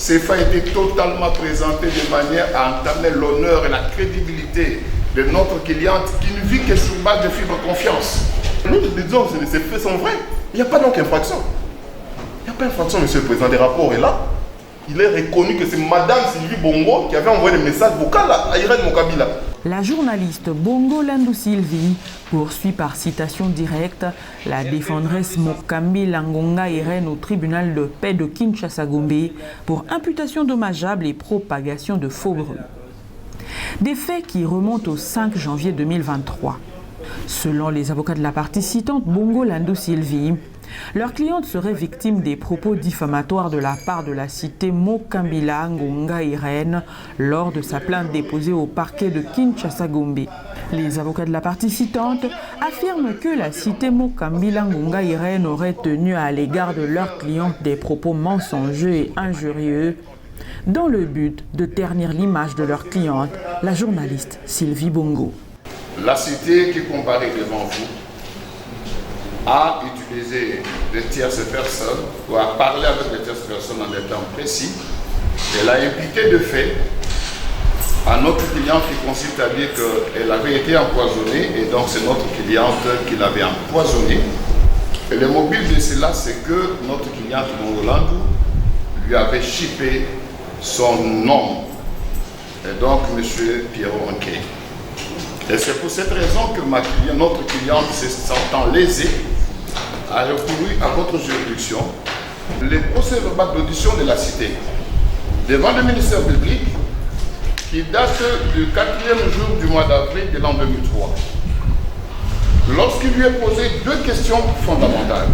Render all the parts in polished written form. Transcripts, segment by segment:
Ces faits étaient totalement présentés de manière à entamer l'honneur et la crédibilité de notre cliente qui ne vit que sur base de fibre confiance. Nous disons que ces faits sont vrais. Il n'y a pas donc infraction. Il n'y a pas infraction, monsieur le président. Des rapports est là. Il est reconnu que c'est Madame Sylvie Bongo qui avait envoyé des messages vocaux à Irène Mokabila. La journaliste Bongo Landou Sylvie poursuit par citation directe la défendresse Mokambi Langonga Irène au tribunal de paix de Kinshasa-Gombe pour imputation dommageable et propagation de faux bruits. Des faits qui remontent au 5 janvier 2023. Selon les avocats de la partie citante Bongo Landou Sylvie, leur cliente serait victime des propos diffamatoires de la part de la cité Mokambila Ngonga Irène lors de sa plainte déposée au parquet de Kinshasa-Gombe. Les avocats de la partie citante affirment que la cité Mokambila Ngonga Irène aurait tenu à l'égard de leur cliente des propos mensongers et injurieux dans le but de ternir l'image de leur cliente, la journaliste Sylvie Bongo. La cité qui comparaît devant vous a utilisé des tierces personnes ou a parlé avec des tierces personnes en des temps précis. Elle a imputé de fait à notre cliente qui consiste à dire qu'elle avait été empoisonnée et donc c'est notre cliente qui l'avait empoisonnée. Et le mobile de cela, c'est que notre cliente Bongo Landou lui avait chippé son nom, et donc M. Pierrot Anquet. Et c'est pour cette raison que notre cliente, se sentant lésée, a recouru à votre juridiction les procès-verbaux d'audition de la cité devant le ministère public qui date du 4e jour du mois d'avril de l'an 2003. Lorsqu'il lui est posé deux questions fondamentales.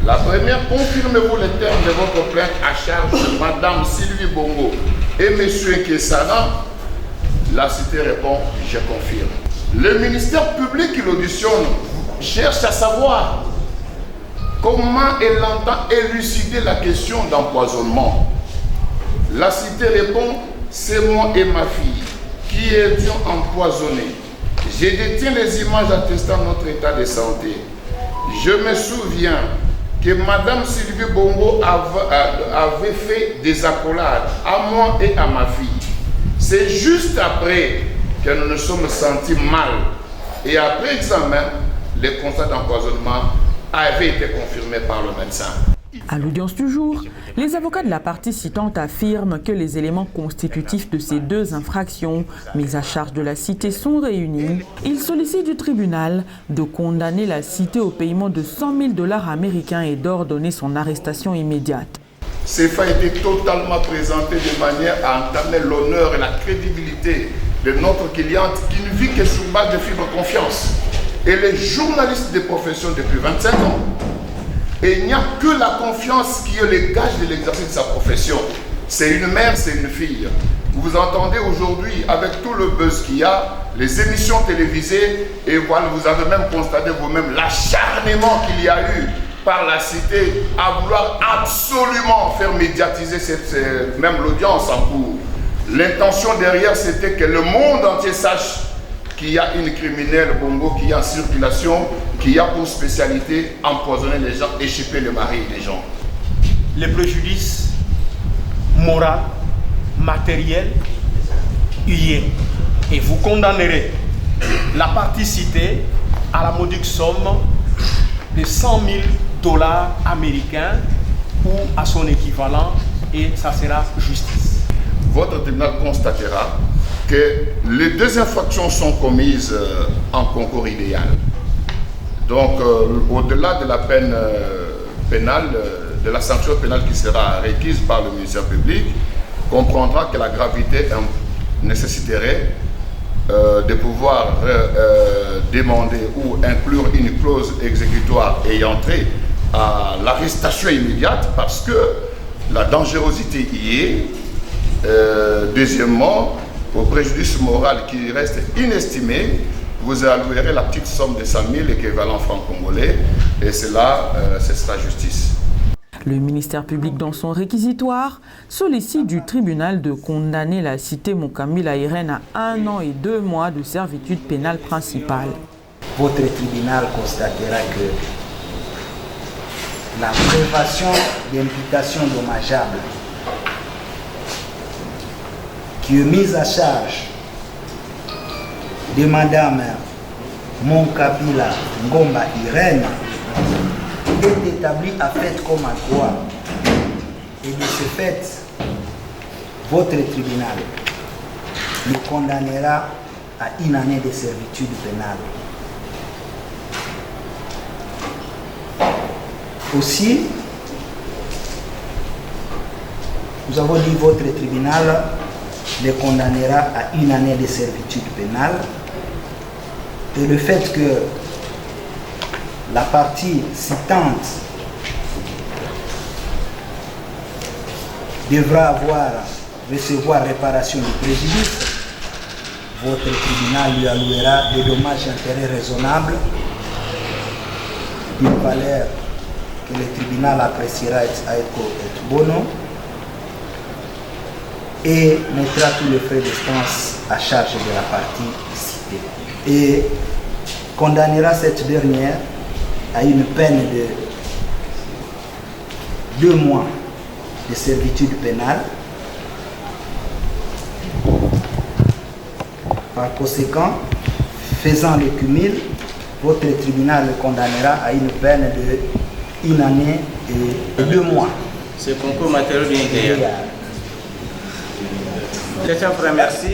La première, confirmez-vous les termes de votre plainte à charge de Madame Sylvie Bongo et M. Nkessana? La cité répond, je confirme. Le ministère public qui l'auditionne cherche à savoir comment elle entend élucider la question d'empoisonnement. La cité répond, c'est moi et ma fille qui étions empoisonnés. Je détiens les images attestant notre état de santé. Je me souviens que Madame Sylvie Bongo avait fait des accolades à moi et à ma fille. C'est juste après que nous nous sommes sentis mal. Et après examen, le constat d'empoisonnement avait été confirmé par le médecin. À l'audience du jour, les avocats de la partie citante affirment que les éléments constitutifs de ces deux infractions mises à charge de la cité sont réunis. Ils sollicitent du tribunal de condamner la cité au paiement de 100 000 $ américains et d'ordonner son arrestation immédiate. Ces faits étaient totalement présentés de manière à entamer l'honneur et la crédibilité de notre cliente qui ne vit que sur base de fibre confiance. Elle est journaliste de profession depuis 25 ans. Et il n'y a que la confiance qui est le gage de l'exercice de sa profession. C'est une mère, c'est une fille. Vous entendez aujourd'hui, avec tout le buzz qu'il y a, les émissions télévisées, et voilà, vous avez même constaté vous-même l'acharnement qu'il y a eu par la cité à vouloir absolument faire médiatiser même l'audience en cours. L'intention derrière, c'était que le monde entier sache qu'il y a une criminelle Bongo qui est en circulation, qui a pour spécialité empoisonner les gens, échipper le mari des gens. Le préjudice moral, matériel, y est. Et vous condamnerez la partie citée à la modique somme de 100 000 $ américains ou à son équivalent, et ça sera justice. Votre tribunal constatera que les deux infractions sont commises en concours idéal. Donc, au-delà de la peine pénale, de la sanction pénale qui sera requise par le ministère public, comprendra que la gravité nécessiterait de pouvoir demander ou inclure une clause exécutoire ayant trait à l'arrestation immédiate parce que la dangerosité y est. Deuxièmement, au préjudice moral qui reste inestimé, vous allouerez la petite somme de 100 000 équivalent francs congolais et cela, ce sera justice. Le ministère public, dans son réquisitoire, sollicite du tribunal de condamner la cité Mokambila Irène à 1 an et 2 mois de servitude pénale principale. Votre tribunal constatera que la prévention d'imputation dommageable qui est mise à charge de Madame Monkabila Ngomba Irène est établie à fait comme à droit. Et de ce fait, votre tribunal le condamnera à une année de servitude pénale. Aussi, nous avons dit que votre tribunal le condamnera à une année de servitude pénale. Et le fait que la partie citante devra recevoir réparation du préjudice, votre tribunal lui allouera des dommages et intérêts raisonnables d'une valeur que le tribunal appréciera et bono et mettra tous les frais d'instance à charge de la partie citée et condamnera cette dernière à une peine de 2 mois de servitude pénale. Par conséquent, faisant le cumul, votre tribunal le condamnera à une peine de 1 année et 2 mois. Ce concours matériel bien idéal. Merci.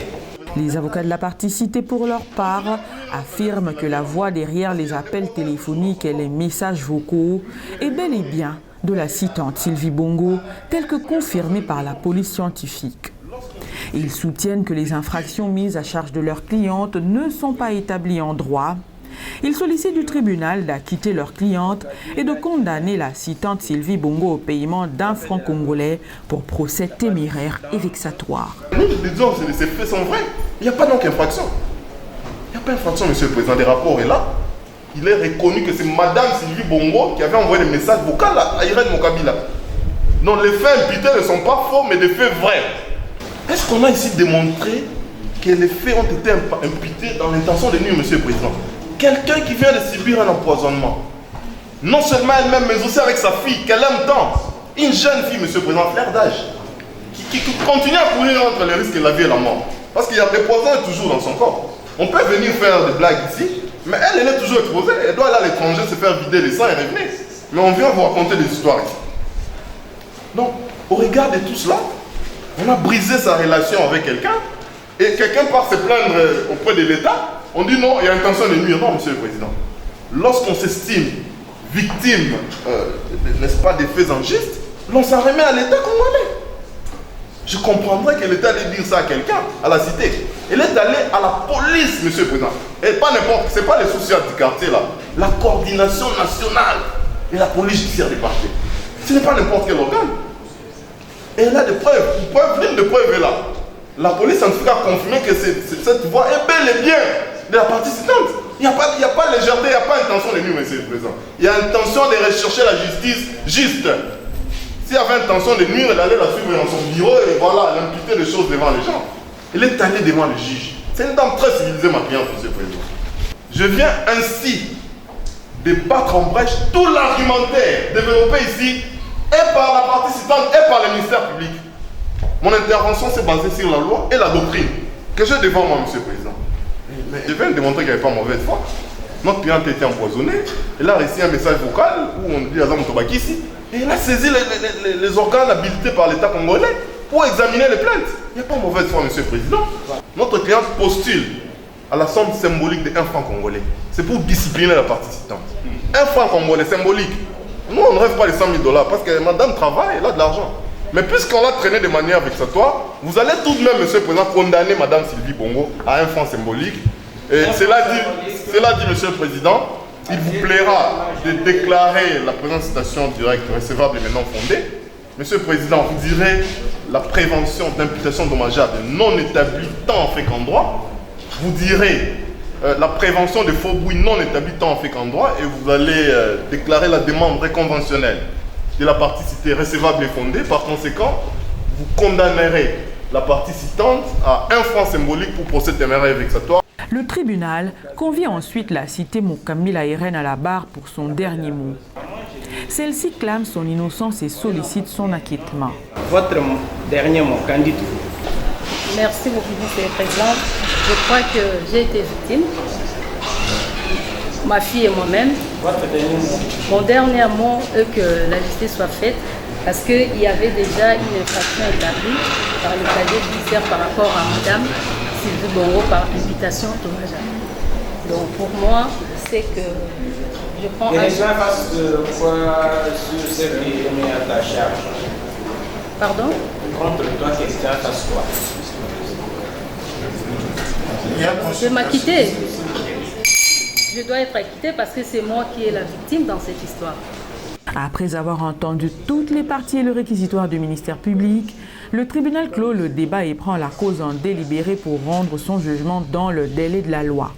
Les avocats de la partie citée pour leur part affirment que la voix derrière les appels téléphoniques et les messages vocaux est bel et bien de la citante Sylvie Bongo, telle que confirmée par la police scientifique. Ils soutiennent que les infractions mises à charge de leurs clientes ne sont pas établies en droit. Ils sollicitent du tribunal d'acquitter leur cliente et de condamner la citante Sylvie Bongo au paiement d'1 franc congolais pour procès téméraire et vexatoire. Nous disons que ces faits sont vrais. Il n'y a pas donc infraction. Il n'y a pas infraction, monsieur le président. Des rapports est là. Il est reconnu que c'est madame Sylvie Bongo qui avait envoyé des messages vocaux à Irène Monkabila. Donc les faits imputés ne sont pas faux, mais des faits vrais. Est-ce qu'on a ici démontré que les faits ont été imputés dans l'intention de nuire, monsieur le président? Quelqu'un qui vient de subir un empoisonnement, non seulement elle-même, mais aussi avec sa fille, qu'elle aime tant, une jeune fille, monsieur le président, flair d'âge, qui continue à courir entre les risques de la vie et la mort. Parce qu'il y a des poisons toujours dans son corps. On peut venir faire des blagues ici, mais elle est toujours exposée. Elle doit aller à l'étranger se faire vider les sangs et revenir. Mais on vient vous raconter des histoires ici. Donc, au regard de tout cela, on a brisé sa relation avec quelqu'un, et quelqu'un part se plaindre auprès de l'État. On dit non, il y a intention de nuire. Non, monsieur le président. Lorsqu'on s'estime victime, n'est-ce pas, des faits injustes, l'on s'en remet à l'État congolais. Je comprendrais que l'État allait dire ça à quelqu'un, à la cité. Elle est allée à la police, monsieur le président. Et pas n'importe, c'est pas les sociaux du quartier là. La coordination nationale et la police judiciaire du parti. Ce n'est pas n'importe quel organe. Et elle a des preuves. Une preuve, l'une des preuves est là. La police scientifique a confirmé que cette voie est bel et bien de la partie citante. Il n'y a pas légèreté, il n'y a pas intention de nuire, monsieur le président. Il y a intention de rechercher la justice juste. S'il y avait intention de nuire, elle allait la suivre dans son bureau et voilà, elle imputait des choses devant les gens. Elle est allée devant le juge. C'est une dame très civilisée, ma cliente, monsieur le président. Je viens ainsi de battre en brèche tout l'argumentaire développé ici, et par la partie citante, et par le ministère public. Mon intervention s'est basée sur la loi et la doctrine que j'ai devant moi, monsieur le président. Mais je viens de démontrer qu'il n'y avait pas mauvaise foi. Notre cliente a été empoisonnée. Elle a reçu un message vocal où on dit Azam Tobaki ici. Et elle a saisi les organes habilités par l'État congolais pour examiner les plaintes. Il n'y a pas mauvaise foi, monsieur le président. Notre cliente postule à la somme symbolique de 1 franc congolais. C'est pour discipliner la partie citante. 1 franc congolais symbolique. Nous, on ne rêve pas les 100 000 $, parce que madame travaille, elle a de l'argent. Mais puisqu'on l'a traîné de manière vexatoire, vous allez tout de même, monsieur le président, condamner madame Sylvie Bongo à 1 franc symbolique. Et cela dit, monsieur le président, il vous plaira de déclarer la présente citation directe recevable et maintenant fondée. Monsieur le président, vous direz la prévention d'imputation dommageable non établie tant en fait qu'en droit. Vous direz la prévention de faux bruits non établis tant en fait qu'en droit. Et vous allez déclarer la demande réconventionnelle de la partie citée recevable et fondée. Par conséquent, vous condamnerez la partie citante à 1 franc symbolique pour procès téméraire et vexatoire. Le tribunal convie ensuite la cité Monkabila Irène à la barre pour son dernier mot. Celle-ci clame son innocence et sollicite son acquittement. Votre dernier mot, qu'en dites-vous? Merci beaucoup, Monsieur le Président. Je crois que j'ai été victime, ma fille et moi-même. Mon dernier mot est que la justice soit faite parce qu'il y avait déjà une infraction établie par le casier judiciaire par rapport à Madame Sylvie Bongo par imputation dommageable. Donc pour moi, c'est que je prends Et les gens face de quoi sur ce qui est mis à ta charge? Pardon? Contre toi, quelqu'un fasse quoi? Je m'acquitter. Je dois être acquittée parce que c'est moi qui est la victime dans cette histoire. Après avoir entendu toutes les parties et le réquisitoire du ministère public, le tribunal clôt le débat et prend la cause en délibéré pour rendre son jugement dans le délai de la loi.